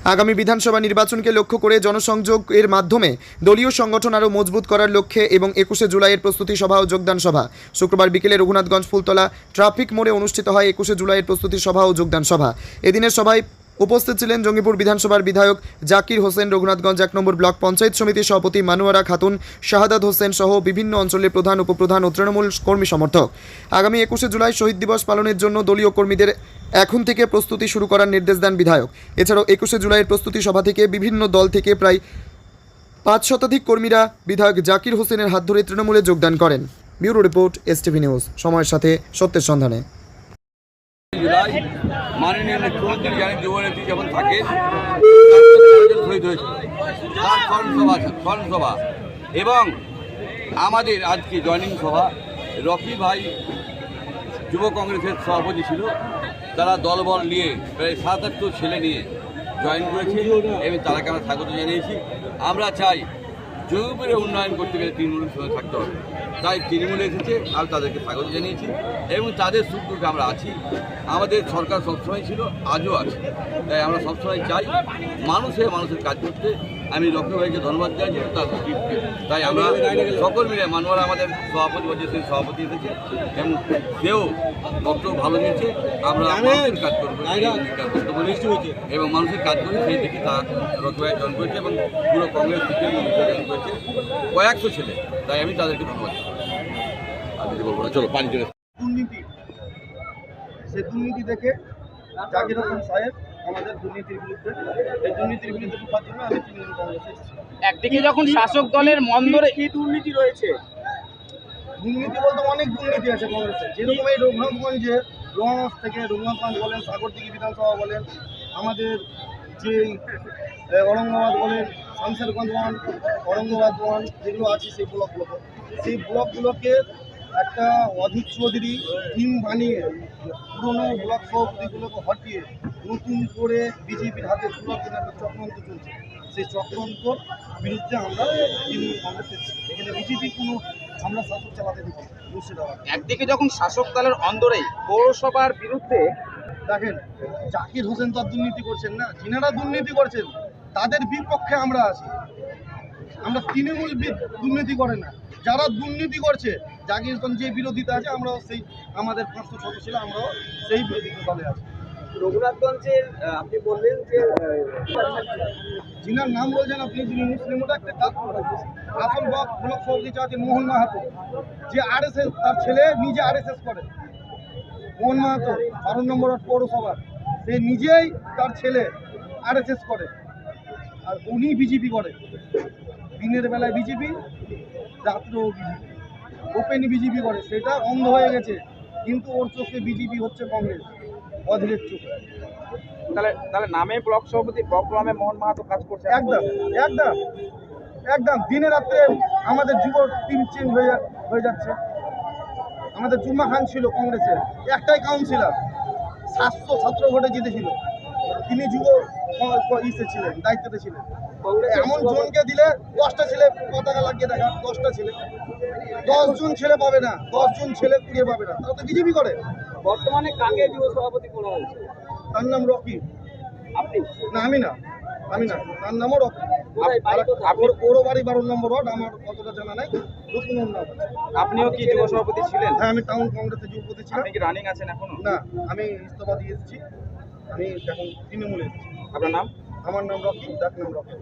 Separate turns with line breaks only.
আগামী বিধানসভা নির্বাচনকে লক্ষ্য করে জনসংযোগের মাধ্যমে দলীয় সংগঠন আরও মজবুত করার লক্ষ্যে এবং 21শে জুলাইয়ের প্রস্তুতি সভা ও যোগদান সভা শুক্রবার বিকেলে রঘুনাথগঞ্জ ফুলতলা ট্রাফিক মোড়ে অনুষ্ঠিত হয় 21শে জুলাইয়ের প্রস্তুতি সভা ও যোগদান সভা। এদিনের সভায় উপস্থিত ছিলেন জঙ্গিপুর বিধানসভার বিধায়ক জাকির হোসেন, রঘুনাথগঞ্জ 1 নম্বর ব্লক পঞ্চায়েত সমিতির সভাপতি মানুয়ারা খাতুন, শাহাদাত হোসেন সহ বিভিন্ন অঞ্চলের প্রধান, উপপ্রধান ও তৃণমূল কর্মী সমর্থক। আগামী 21শে জুলাই শহীদ দিবস পালনের জন্য দলীয় কর্মীদের এখন থেকে প্রস্তুতি শুরু করার নির্দেশ দেন বিধায়ক। এছাড়াও 21শে জুলাইয়ের প্রস্তুতি সভা থেকে বিভিন্ন দল থেকে প্রায় 5 শতাধিক কর্মীরা বিধায়ক জাকির হোসেনের হাত ধরে তৃণমূলে যোগদান করেন। ব্যুরো রিপোর্ট, এসটিভি নিউজ, সময়ের সাথে সত্যের সন্ধানে।
জুলাই মাননীয় মুখ্যমন্ত্রী জানেন যুবনেত্রী যখন থাকে শহীদ হয়েছে তার স্মরণসভা এবং আমাদের আজকে জয়নিং সভা। রকি ভাই যুব কংগ্রেসের সভাপতি ছিল, তারা দলবল নিয়ে প্রায় 7-8 ছেলে নিয়ে জয়েন করেছে এবং তারাকে আমরা স্বাগত জানিয়েছি। আমরা চাই জঙ্গিপুরে উন্নয়ন করতে গেলে তৃণমূলের সঙ্গে থাকতে হবে, তাই তৃণমূলে এসেছে, আমি তাদেরকে স্বাগত জানিয়েছি এবং তাদের সুযোগে আমরা আছি। আমাদের সরকার সবসময় ছিল, আজও আছে, তাই আমরা সবসময় চাই মানুষের কাজ করতে। আমি রকি ভাইকে ধন্যবাদ জানাচ্ছি তার টিমকে। তাই আমরা সকল মিলে মানুষরা আমাদের সভাপতি সেই সভাপতি এসেছে এবং সেও বক্তব্য ভালো দিয়েছে। আমরা মানুষের কাজ করবো এবং মানুষের কাজ করি সেই দেখে তা রকি ভাই জয়েন করেছে এবং পুরো কংগ্রেস থেকে জয়েন করেছে কয়েকশো ছেলে, তাই আমি তাদেরকে ধন্যবাদ জানাই। চলো পানি জন্য
দুর্নীতি, সেই দুর্নীতি দেখে জাকির হোসেন সাহেব আমাদের দুর্নীতির বিরুদ্ধে রুখার জন্য আমি তৃণমূল কংগ্রেসে এসেছি।
একদিকে যখন শাসক দলের মন্দরে কি দুর্নীতি রয়েছে,
দুর্নীতি বলতে অনেক দুর্নীতি আছে কংগ্রেসে। যেরকম এই রঘুনাথগঞ্জে থেকে রঘুনাথগঞ্জ বলেন, সাগরদিঘি বিধানসভা বলেন, আমাদের যে ঔরঙ্গাবাদ বলেন, শামশেরগঞ্জ ওয়ান, ঔরঙ্গাবাদ ওয়ান যেগুলো আছে সেই ব্লকগুলোকে একটা অধীর চৌধুরী টিম বানিয়ে পুরনো ব্লক সভাপতিগুলোকে হটিয়ে নতুন করে বিজেপির হাতে ব্লক কেনার চক্রান্ত চলছে। সেই চক্রান্তর বিরুদ্ধে আমরা তৃণমূল কংগ্রেস এসেছি। এখানে বিজেপি কোনো আমরা শাসক চালাতে দিচ্ছি মুর্শিদাবাদ।
একদিকে যখন শাসক দলের অন্দরেই পৌরসভার বিরুদ্ধে
দেখেন, জাকির হোসেন তো দুর্নীতি করছেন না, যিনারা দুর্নীতি করছেন তাদের বিপক্ষে আমরা আছি। আমরা তৃণমূল দুর্নীতি করে না, যারা দুর্নীতি করছে জাকির হোসেন যে বিরোধিতা আছে, আমরাও সেই আমাদের 500 সদস্য ছিল, আমরাও সেই বিরোধিতা দলে আছি।
রঘুনাথগঞ্জের আপনি বললেন যে
যিনার নাম বলছেন আপনি, যিনি মুসলিম, ওটা একটা কাজ আসল ব্লক সভাপতি আছে মোহন মাহাতো, যে আরএসএস, তার ছেলে নিজে আরএসএস করে। মোহন মাহাতো 12 নম্বর পৌরসভার, সে নিজেই তার ছেলে আরএসএস করে, আর উনি বিজেপি করে। দিনের বেলায় বিজেপি, রাত্রেও বিজেপি, ওপেনই বিজেপি করে। সেটা অন্ধ হয়ে গেছে, কিন্তু ওর চোখে বিজেপি হচ্ছে কংগ্রেস, অধীরের চোখে।
তাহলে নামে ব্লক সভাপতি, ব্লক নামে মোহন মাহাতো কাজ করছে।
একদম দিনে রাত্রে আমাদের যুব টিম চেঞ্জ হয়ে যাচ্ছে। আমাদের জুম্মা খান ছিল কংগ্রেসের, একটাই কাউন্সিলর, 717 ভোটে জিতেছিল, তিনি যুব ইসে ছিলেন, দায়িত্বতে ছিলেন। এমন জনকে দিলে 10টা ছেলে পতাকা লাগিয়ে দেখা, 10টা ছেলে, 10 জন ছেলে পাবে না, 10 জন ছেলে কুড়িয়ে পাবে না, তারা তো বিজেপি করে।
বর্তমানে কাকে যুব সভাপতি করা হয়েছে?
তার নাম রকি।
আপনি
না, আমি না, তার নামও রকি। ওর বাড়ি 12 নম্বর ওয়ার্ড, আমার কতটা জানা নাই, নতুন নাম।
আপনিও কি যুব সভাপতি ছিলেন?
হ্যাঁ, আমি টাউন কংগ্রেসের যুবপতি ছিলাম।
আপনি কি রানিং আছেন এখনো?
না, আমি ইস্তফা দিয়ে এসেছি, আমি এখন তৃণমূলে এসেছি।
আপনার নাম?
আমার নাম রকি, ডাক নাম রকি।